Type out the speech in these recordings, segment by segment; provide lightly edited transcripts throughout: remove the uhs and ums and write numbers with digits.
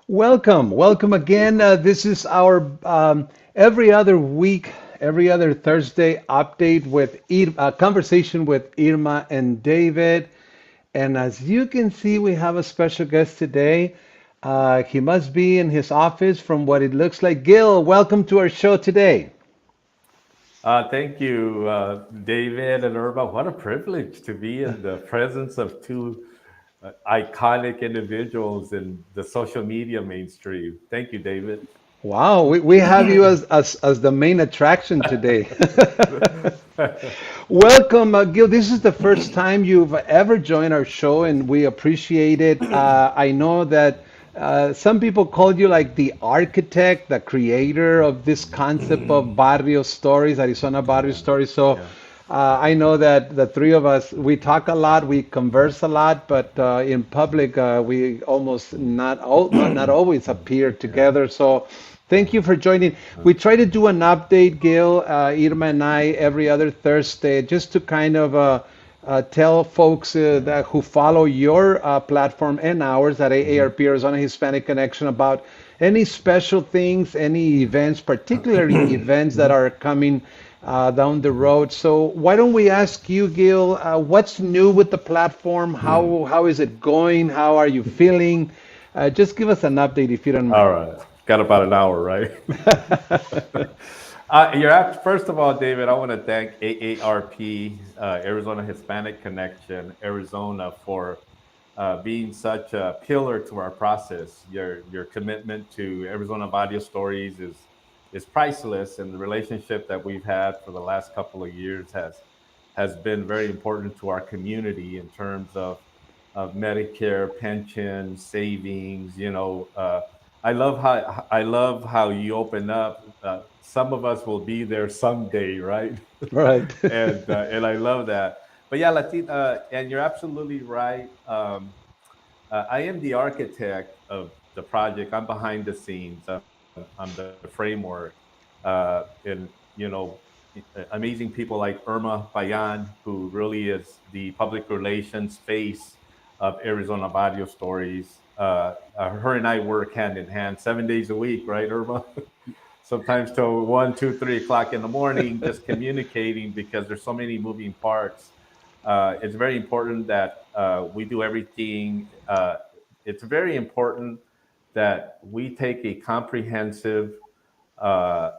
Welcome again. This is our every other week, every other Thursday update with conversation with Irma and David. And as you can see, we have a special guest today. He must be in his office from what it looks like. Gil, welcome to our show today. Thank you, David and Irma. What a privilege to be in the presence of two iconic individuals in the social media mainstream. Thank you, David. Wow, we have you as the main attraction today. Welcome, Gil. This is the first time you've ever joined our show, and we appreciate it. I know that some people called you like the architect, the creator of this concept of barrio stories, Arizona barrio Yeah, stories. So yeah. I know that the three of us, we talk a lot, we converse a lot, but in public, we almost not always appear Yeah. together. So thank you for joining. Uh, We try to do an update, Gil, Irma and I, every other Thursday, just to kind of tell folks that who follow your platform and ours at mhm. AARP, Arizona Hispanic Connection, about any special things, any events, particularly events that Mhm. are coming down the road. So why don't we ask you, Gil, what's new with the platform? How is it going? How are you feeling? Just give us an update if you don't All mind. right. Got about an hour, right? First of all, David, I want to thank AARP, Arizona Hispanic Connection, Arizona, for being such a pillar to our process. Your commitment to Arizona Audio Stories is priceless, and the relationship that we've had for the last couple of years has been very important to our community in terms of Medicare, pension, savings. I love how you open up. Some of us will be there someday, right? Right. And I love that. But yeah, Latina, and you're absolutely right. I am the architect of the project. I'm behind the scenes. I'm the framework, and amazing people like Irma Bayan, who really is the public relations face of Arizona Barrio Stories. Her and I work hand in hand 7 days a week, right, Irma? Sometimes till 1, 2, 3 o'clock in the morning, just communicating because there's so many moving parts. It's very important that we do everything. It's very important that we take a comprehensive um,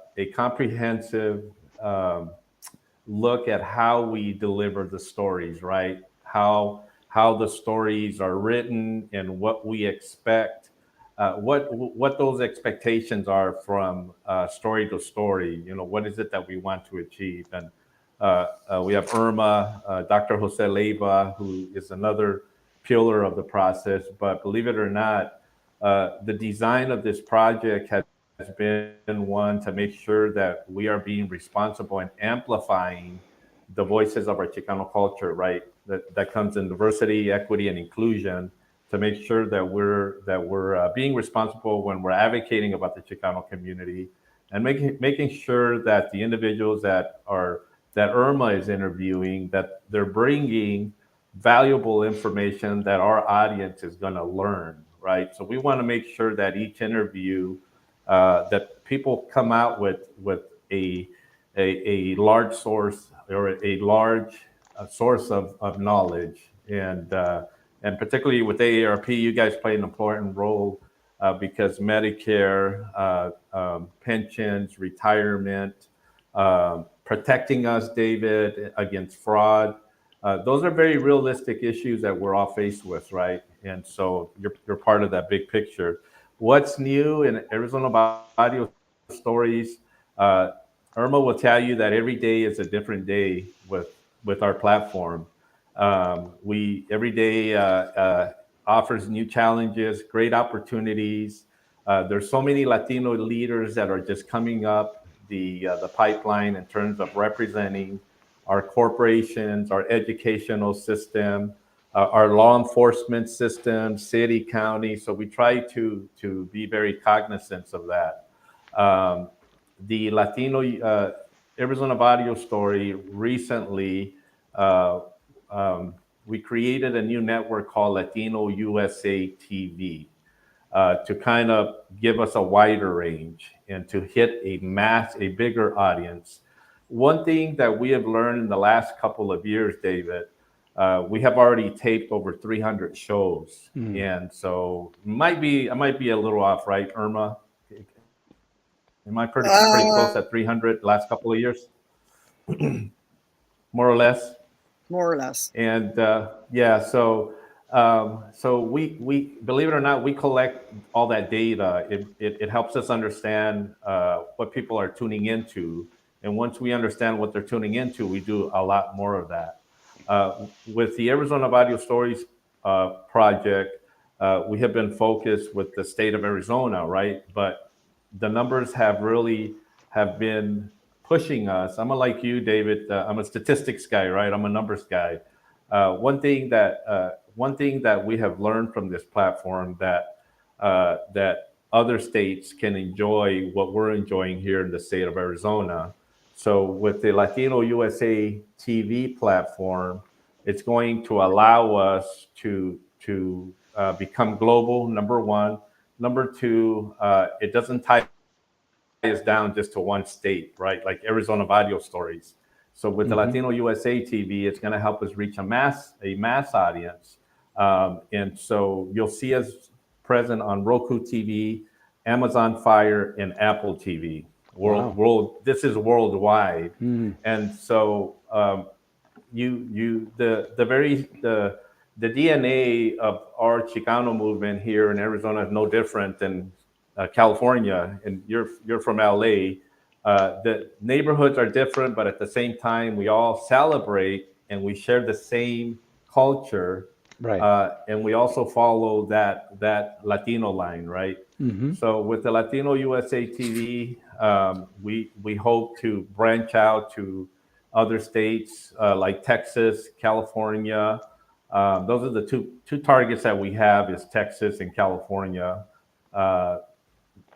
look at how we deliver the stories, right? How the stories are written and what we expect, what those expectations are from story to story. What is it that we want to achieve? And we have Irma, Dr. Jose Leiva, who is another pillar of the process. But believe it or not, the design of this project has been one to make sure that we are being responsible and amplifying the voices of our Chicano culture, right? That comes in diversity, equity, and inclusion to make sure that we're being responsible when we're advocating about the Chicano community and making sure that the individuals that Irma is interviewing, that they're bringing valuable information that our audience is going to learn, right? So we want to make sure that each interview that people come out with a a large source or a large source of knowledge, and particularly with AARP, you guys play an important role because Medicare, pensions, retirement, protecting us, David, against fraud. Those are very realistic issues that we're all faced with, right? And so you're part of that big picture. What's new in Arizona Audio Stories? Irma will tell you that every day is a different day with our platform. We every day offers new challenges, great opportunities. There's so many Latino leaders that are just coming up the pipeline in terms of representing our corporations, our educational system, our law enforcement system, city, county. So we try to be very cognizant of that. Um, the Latino Arizona Barrio story recently uh, um, we created a new network called Latino USA TV to kind of give us a wider range and to hit a bigger audience. One thing that we have learned in the last couple of years, David, we have already taped over 300 shows, Mm. and so I might be a little off, right, Irma? Am I pretty close Uh, at 300 last couple of years, more or less? More or less. And yeah, so we believe it or not, we collect all that data. It helps us understand what people are tuning into, and once we understand what they're tuning into, we do a lot more of that. With the Arizona Audio Stories project, we have been focused with the state of Arizona, right? But the numbers have been pushing us. I'm like you, David. I'm a statistics guy, right? I'm a numbers guy. One thing that we have learned from this platform that other states can enjoy what we're enjoying here in the state of Arizona. So with the Latino USA TV platform, it's going to allow us to become global. Number one. Number two, it doesn't tie us down just to one state, right? Like Arizona Audio Stories. So with the Latino Hmm. USA TV, it's going to help us reach a mass audience, and so you'll see us present on Roku TV, Amazon Fire, and Apple TV. Wow. This is worldwide, Mm. and so the DNA of our Chicano movement here in Arizona is no different than California, and you're from LA. The neighborhoods are different, but at the same time, we all celebrate and we share the same culture, Right. and we also follow that Latino line, right? Hmm. So with the Latino USA TV, we hope to branch out to other states like Texas, California. Those are the two targets that we have is Texas and California. Uh,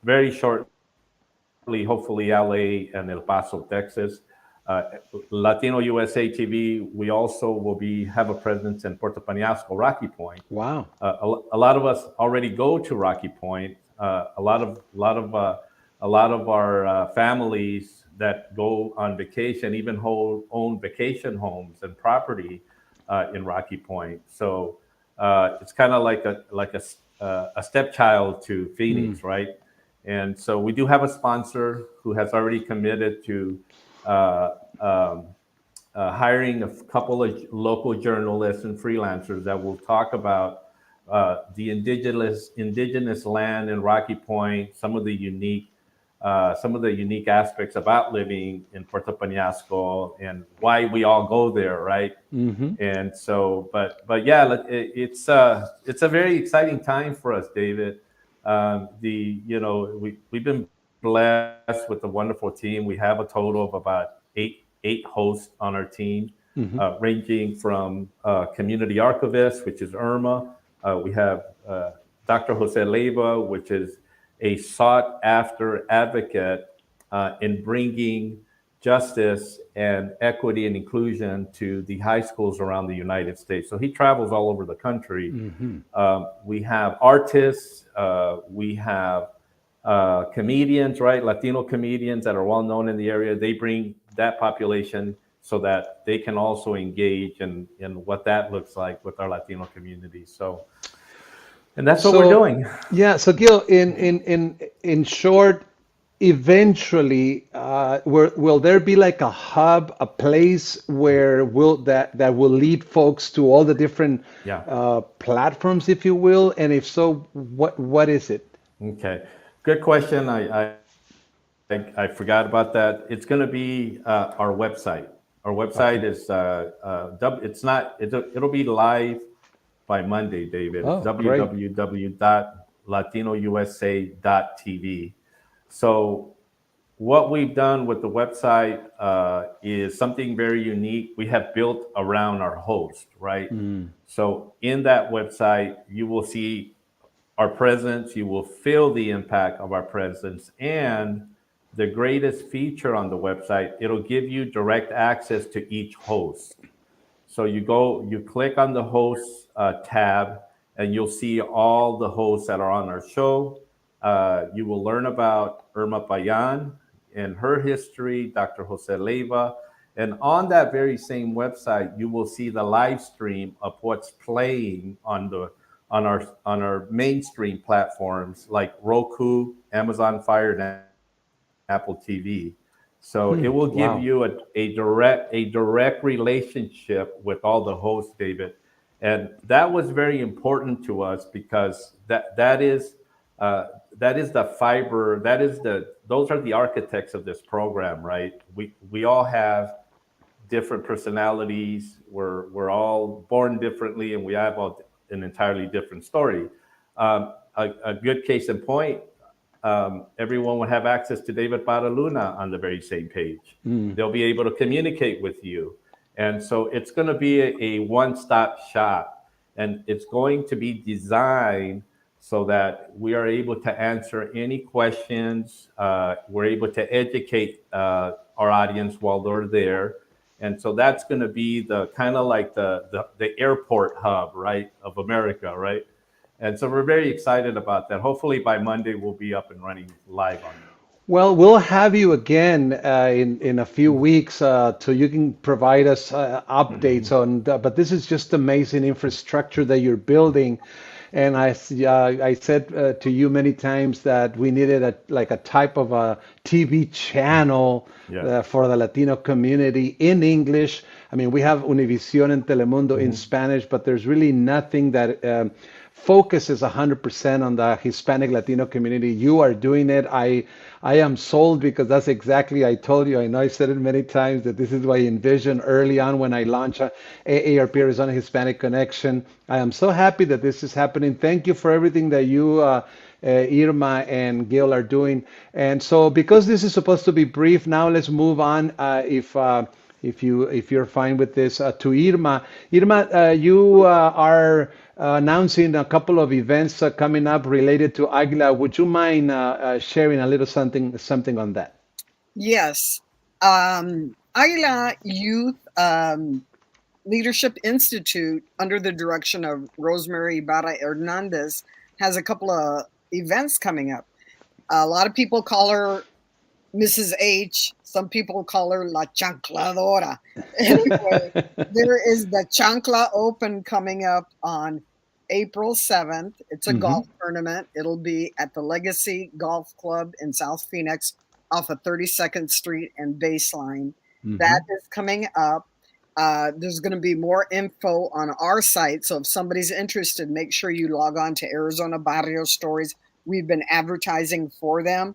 Very shortly, hopefully LA and El Paso, Texas. Uh, Latino USA TV. We also will have a presence in Puerto Penasco, Rocky Point. Wow. A lot of us already go to Rocky Point. A lot of our families that go on vacation even own vacation homes and property in Rocky Point. So it's kind of like a stepchild to Mm. Phoenix, right? And so we do have a sponsor who has already committed to uh, um, hiring a couple of local journalists and freelancers that will talk about the indigenous land in Rocky Point, some of the unique aspects about living in Puerto Penasco and why we all go there, right? Hmm. And so, but yeah, it's a very exciting time for us, David. The you know we've been blessed with a wonderful team. We have a total of about eight hosts on our team, Hmm. ranging from community archivist, which is Irma. We have Dr. Jose Leiva, which is a sought after advocate in bringing justice and equity and inclusion to the high schools around the United States. So he travels all over the country. Hmm. We have artists, we have comedians, right? Latino comedians that are well known in the area. They bring that population so that they can also engage in what that looks like with our Latino community. So, and that's what we're So, doing. yeah, so Gil, in short, eventually, will there be like a hub, a place where will that will lead folks to all the different Yeah. platforms, if you will? And if so, what is it? Okay. Good question. I forgot about that. It's going to be our website. Our website is Okay. it's not it'll be live by Monday, David. It's Oh, great. www.latinousa.tv. So what we've done with the website is something very unique. We have built around our host, right? Mm. So in that website, you will see our presence, you will feel the impact of our presence. And the greatest feature on the website, it'll give you direct access to each host. So you click on the hosts tab, and you'll see all the hosts that are on our show. You will learn about Irma Payan and her history, Dr. Jose Leiva. And on that very same website, you will see the live stream of what's playing on our mainstream platforms like Roku, Amazon Fire, and Apple TV. So it will give you Wow. a direct relationship with all the hosts, David. And that was very important to us because uh, that is the fiber, those are the architects of this program, right? We all have different personalities. We're all born differently, and we have an entirely different story. A good case in point, everyone will have access to David Baraluna on the very same page. Mm. They'll be able to communicate with you. And so it's going to be a one stop shop, and it's going to be designed so that we are able to answer any questions. We're able to educate our audience while they're there. And so that's going to be the kind of like the airport hub, right, of America, right? And so we're very excited about that. Hopefully by Monday we'll be up and running live on that. Well, we'll have you again in a few weeks so you can provide us updates on. But this is just amazing infrastructure that you're building, and I said to you many times that we needed a type of a TV channel Yeah. for the Latino community in English. I mean, we have Univision and Telemundo in Spanish, but there's really nothing that focuses 100% on the Hispanic Latino community. You are doing it. I am sold because that's exactly, I told you, I know I said it many times that this is what I envisioned early on when I launched AARP Arizona Hispanic Connection. I am so happy that this is happening. Thank you for everything that you, Irma and Gil are doing. And so because this is supposed to be brief, now let's move on. If you're fine with this, to Irma. Irma, you are announcing a couple of events coming up related to Aguila. Would you mind sharing a little something on that? Yes. Aguila Youth Leadership Institute, under the direction of Rosemary Barra Hernandez, has a couple of events coming up. A lot of people call her Mrs. H. Some people call her La Chancladora. Anyway, there is the Chancla Open coming up on April 7th. It's a Hmm. golf tournament. It'll be at the Legacy Golf Club in South Phoenix off of 32nd Street and Baseline. Hmm. That is coming up. There's going to be more info on our site. So if somebody's interested, make sure you log on to Arizona Barrio Stories. We've been advertising for them.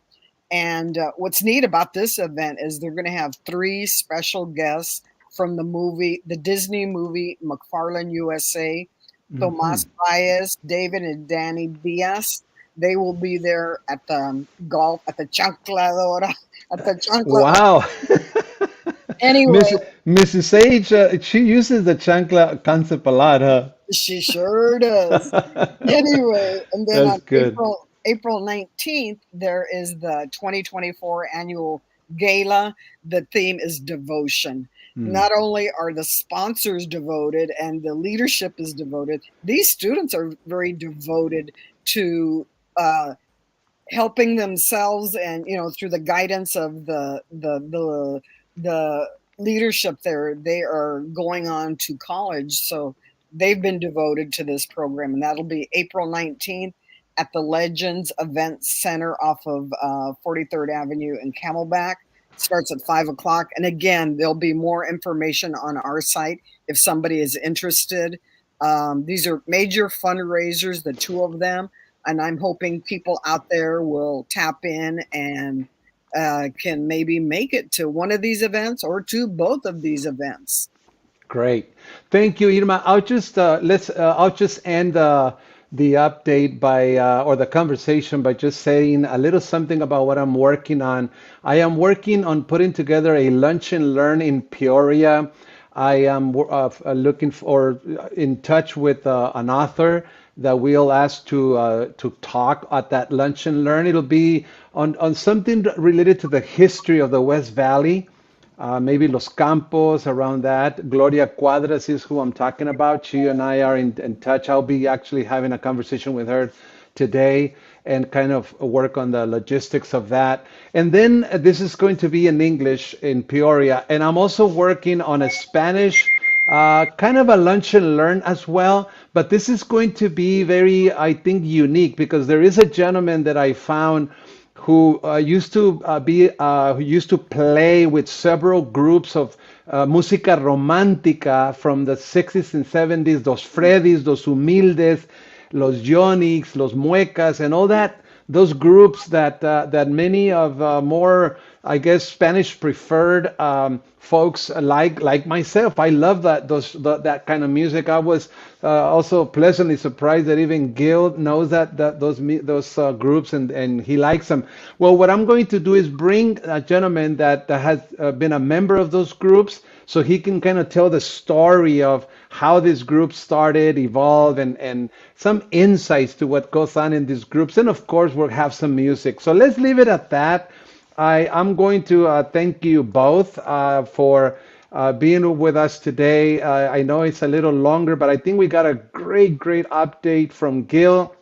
And what's neat about this event is they're going to have three special guests from the Disney movie McFarlane USA. Hmm. Tomas Baez, David and Danny Diaz. They will be there at the golf at the Chancladora at the Chancla. Wow. Anyway, Mrs. H, she uses the chancla concept a lot, huh? she sure does. Anyway, and then That's on good. April 19th, there is the 2024 annual gala. The theme is devotion. Mm. Not only are the sponsors devoted and the leadership is devoted, these students are very devoted to helping themselves, and through the guidance of the leadership there. They are going on to college, so they've been devoted to this program, and that'll be April 19th at the Legends Event Center off of 43rd Avenue in Camelback. Starts at 5 o'clock, and again, there'll be more information on our site if somebody is interested. These are major fundraisers, the two of them, and I'm hoping people out there will tap in and can maybe make it to one of these events or to both of these events. Great. Thank you, Irma. I'll just end the update by or the conversation by just saying a little something about what I'm working on. I am working on putting together a lunch and learn in Peoria. I am looking for in touch with an author that we'll ask to talk at that lunch and learn. It'll be on something related to the history of the West Valley. maybe Los Campos around that. Gloria Cuadras is who I'm talking about. She and I are in touch. I'll be actually having a conversation with her today and kind of work on the logistics of that. And then this is going to be in English in Peoria. And I'm also working on a Spanish kind of a lunch and learn as well. But this is going to be very, I think, unique because there is a gentleman that I found who who used to play with several groups of música romántica from the 60s and 70s, Los Freddys, Los Humildes, Los Yonix, Los Muecas, and all that. Those groups that many of more, I guess, Spanish preferred folks like myself. I love that kind of music. I was also pleasantly surprised that even Gil knows those groups and he likes them. Well, what I'm going to do is bring a gentleman that has been a member of those groups, so he can kind of tell the story of how this group started, evolved, and some insights to what goes on in these groups. And of course, we'll have some music. So let's leave it at that. I'm going to thank you both for being with us today. I know it's a little longer, but I think we got a great update from Gil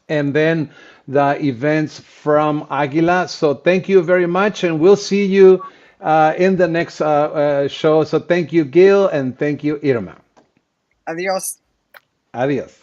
and then the events from Aguila. So thank you very much, and we'll see you in the next show. So thank you, Gil, and thank you, Irma. Adios. Adios.